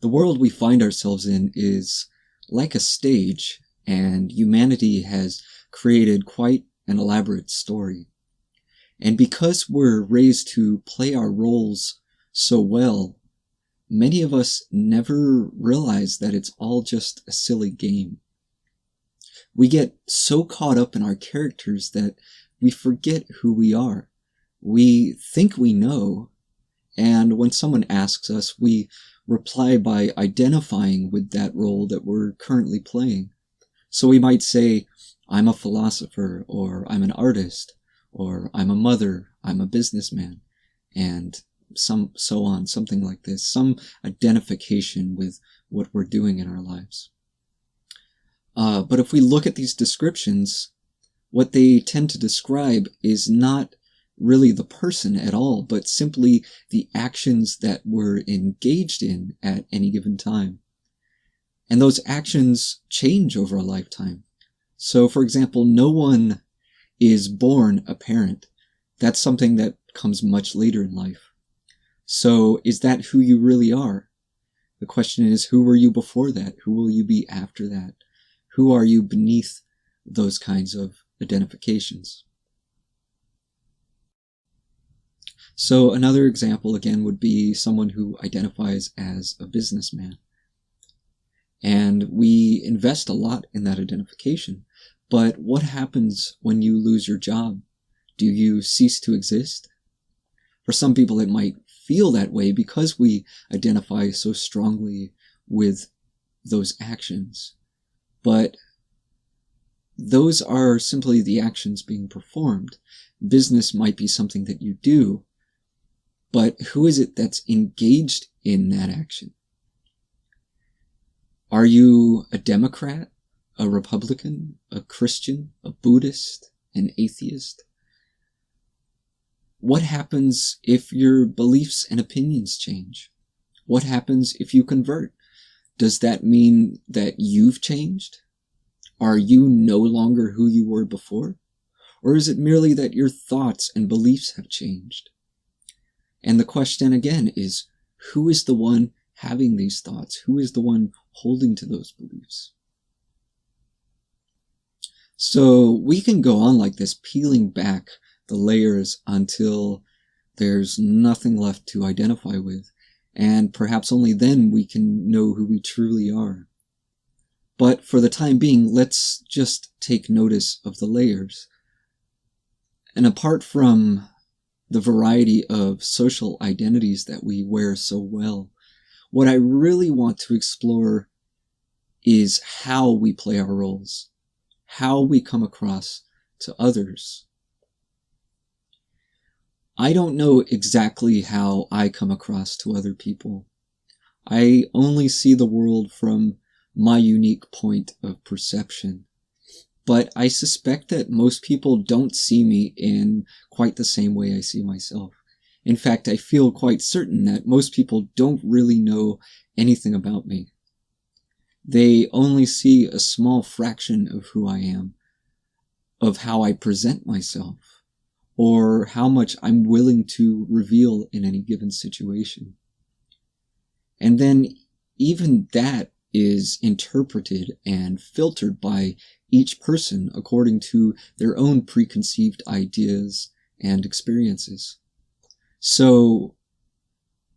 The world we find ourselves in is like a stage, and humanity has created quite an elaborate story. And because we're raised to play our roles so well, many of us never realize that it's all just a silly game. We get so caught up in our characters that we forget who we are. We think we know, and when someone asks us, we reply by identifying with that role that we're currently playing. So we might say, I'm a philosopher, or I'm an artist, or I'm a mother, I'm a businessman, and so on, something like this, some identification with what we're doing in our lives. But if we look at these descriptions, what they tend to describe is not really the person at all, but simply the actions that we're engaged in at any given time. And those actions change over a lifetime. So, for example, no one is born a parent. That's something that comes much later in life. So, is that who you really are? The question is, who were you before that? Who will you be after that? Who are you beneath those kinds of identifications? So another example, again, would be someone who identifies as a businessman. And we invest a lot in that identification. But what happens when you lose your job? Do you cease to exist? For some people, it might feel that way because we identify so strongly with those actions. But those are simply the actions being performed. Business might be something that you do, but who is it that's engaged in that action? Are you a Democrat, a Republican, a Christian, a Buddhist, an atheist? What happens if your beliefs and opinions change? What happens if you convert? Does that mean that you've changed? Are you no longer who you were before? Or is it merely that your thoughts and beliefs have changed? And the question again is, who is the one having these thoughts? Who is the one holding to those beliefs? So we can go on like this, peeling back the layers until there's nothing left to identify with. And perhaps only then we can know who we truly are. But for the time being, let's just take notice of the layers. And apart from the variety of social identities that we wear so well, what I really want to explore is how we play our roles, how we come across to others. I don't know exactly how I come across to other people. I only see the world from my unique point of perception. But I suspect that most people don't see me in quite the same way I see myself. In fact, I feel quite certain that most people don't really know anything about me. They only see a small fraction of who I am, of how I present myself, or how much I'm willing to reveal in any given situation. And then even that is interpreted and filtered by each person according to their own preconceived ideas and experiences. So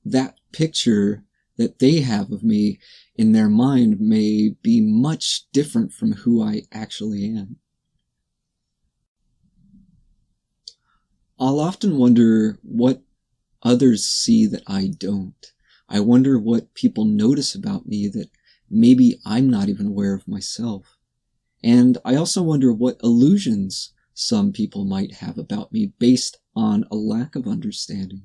that picture that they have of me in their mind may be much different from who I actually am. I'll often wonder what others see that I don't. I wonder what people notice about me that maybe I'm not even aware of myself. And I also wonder what illusions some people might have about me based on a lack of understanding,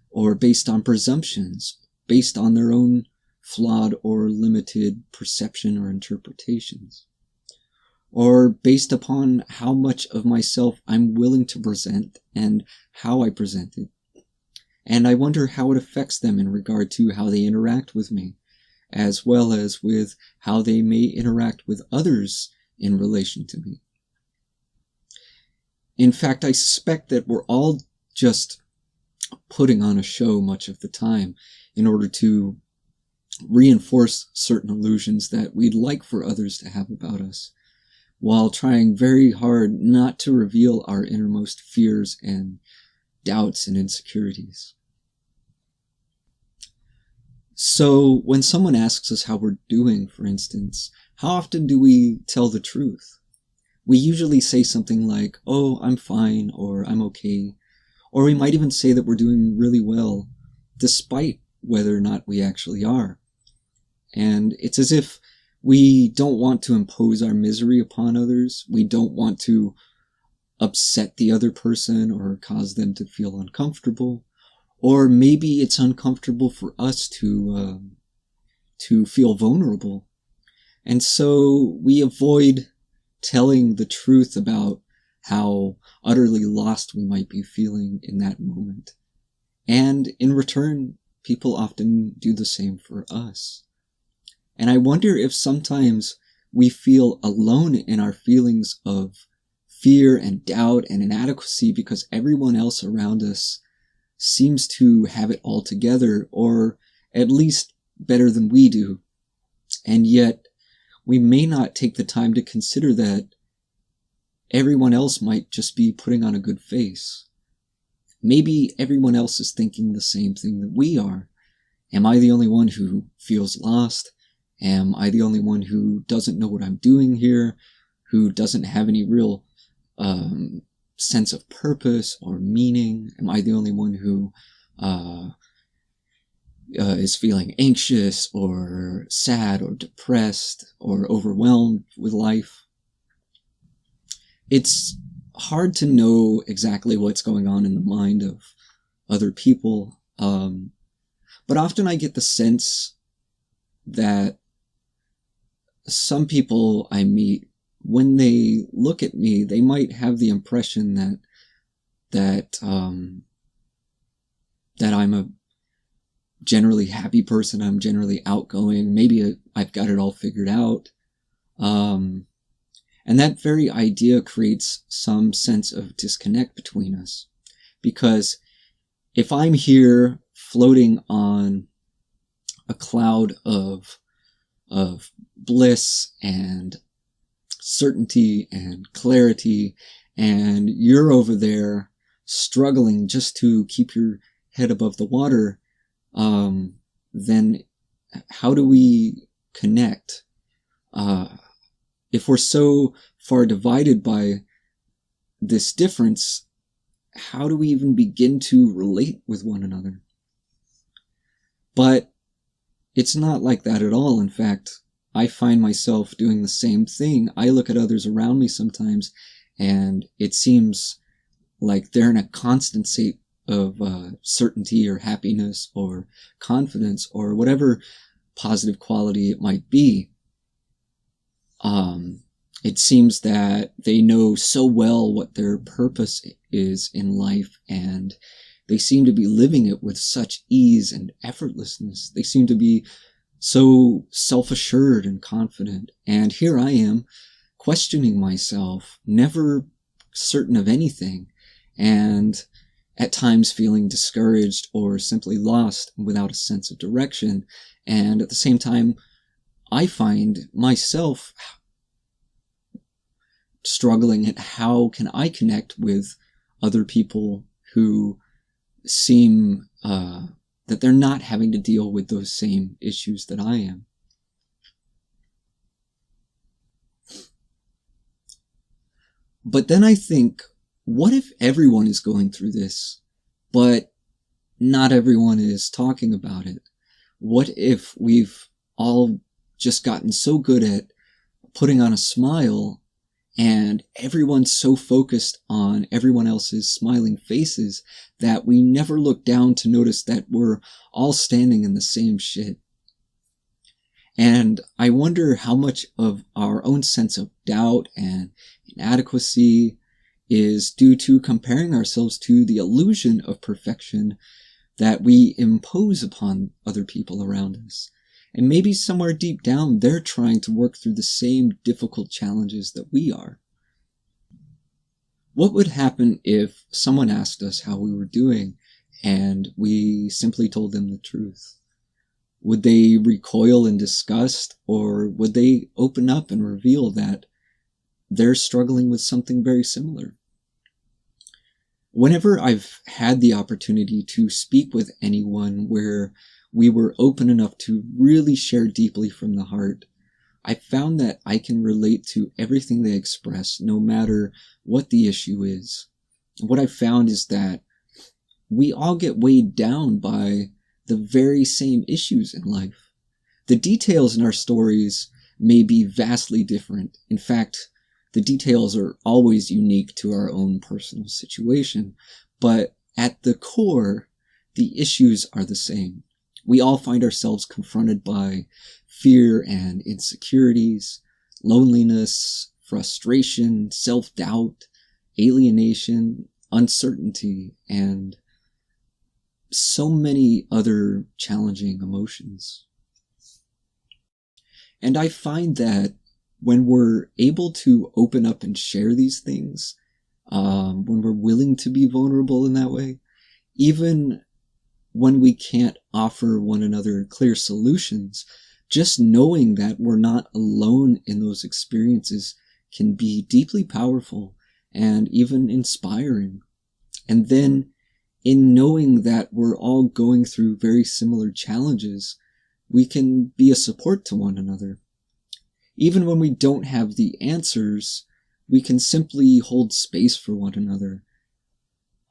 or based on presumptions, based on their own flawed or limited perception or interpretations, or based upon how much of myself I'm willing to present and how I present it. And I wonder how it affects them in regard to how they interact with me, as well as with how they may interact with others in relation to me. In fact, I suspect that we're all just putting on a show much of the time in order to reinforce certain illusions that we'd like for others to have about us, while trying very hard not to reveal our innermost fears and doubts and insecurities. So when someone asks us how we're doing, for instance, how often do we tell the truth? We usually say something like, "Oh, I'm fine," or "I'm okay," or we might even say that we're doing really well, despite whether or not we actually are. And it's as if we don't want to impose our misery upon others. We don't want to upset the other person or cause them to feel uncomfortable. Or maybe it's uncomfortable for us to feel vulnerable. And so we avoid telling the truth about how utterly lost we might be feeling in that moment. And in return, people often do the same for us. And I wonder if sometimes we feel alone in our feelings of fear and doubt and inadequacy because everyone else around us seems to have it all together, or at least better than we do. And yet, we may not take the time to consider that everyone else might just be putting on a good face. Maybe everyone else is thinking the same thing that we are. Am I the only one who feels lost? Am I the only one who doesn't know what I'm doing here? Who doesn't have any real sense of purpose or meaning? Am I the only one who is feeling anxious or sad or depressed or overwhelmed with life? It's hard to know exactly what's going on in the mind of other people, but often I get the sense that some people I meet, when they look at me, they might have the impression that I'm a generally happy person. I'm generally outgoing. Maybe I've got it all figured out. And that very idea creates some sense of disconnect between us. Because if I'm here floating on a cloud of bliss and certainty and clarity, and you're over there struggling just to keep your head above the water, then how do we connect? If we're so far divided by this difference, how do we even begin to relate with one another? But it's not like that at all. In fact, I find myself doing the same thing. I look at others around me sometimes, and it seems like they're in a constant state of certainty or happiness or confidence or whatever positive quality it might be. It seems that they know so well what their purpose is in life, and they seem to be living it with such ease and effortlessness. They seem to be so self-assured and confident. And here I am, questioning myself, never certain of anything, and at times feeling discouraged or simply lost without a sense of direction. And at the same time, I find myself struggling at how can I connect with other people who seem that they're not having to deal with those same issues that I am. But then I think, what if everyone is going through this, but not everyone is talking about it? What if we've all just gotten so good at putting on a smile, and everyone's so focused on everyone else's smiling faces that we never look down to notice that we're all standing in the same shit? And I wonder how much of our own sense of doubt and inadequacy is due to comparing ourselves to the illusion of perfection that we impose upon other people around us. And maybe somewhere deep down, they're trying to work through the same difficult challenges that we are. What would happen if someone asked us how we were doing and we simply told them the truth? Would they recoil in disgust, or would they open up and reveal that they're struggling with something very similar? Whenever I've had the opportunity to speak with anyone where we were open enough to really share deeply from the heart, I found that I can relate to everything they express, no matter what the issue is. What I found is that we all get weighed down by the very same issues in life. The details in our stories may be vastly different. In fact, the details are always unique to our own personal situation, but at the core, the issues are the same. We all find ourselves confronted by fear and insecurities, loneliness, frustration, self-doubt, alienation, uncertainty, and so many other challenging emotions. And I find that when we're able to open up and share these things, when we're willing to be vulnerable in that way, even when we can't offer one another clear solutions, just knowing that we're not alone in those experiences can be deeply powerful and even inspiring. And then in knowing that we're all going through very similar challenges, we can be a support to one another. Even when we don't have the answers, we can simply hold space for one another,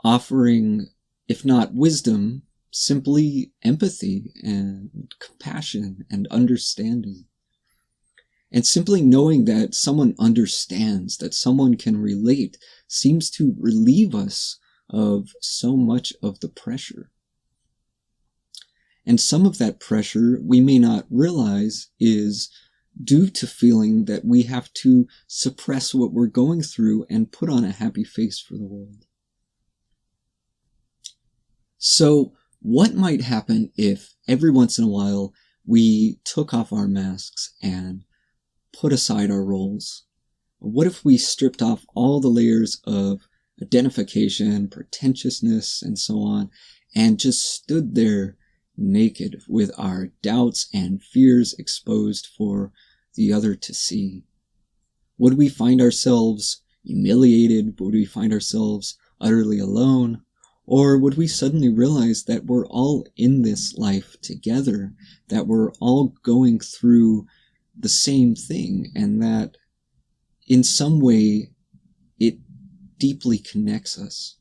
offering, if not wisdom, simply empathy and compassion and understanding. And simply knowing that someone understands, that someone can relate, seems to relieve us of so much of the pressure. And some of that pressure we may not realize is due to feeling that we have to suppress what we're going through and put on a happy face for the world. So, what might happen if every once in a while we took off our masks and put aside our roles? What if we stripped off all the layers of identification, pretentiousness, and so on, and just stood there naked with our doubts and fears exposed for the other to see? Would we find ourselves humiliated? Would we find ourselves utterly alone? Or would we suddenly realize that we're all in this life together, that we're all going through the same thing, and that in some way it deeply connects us?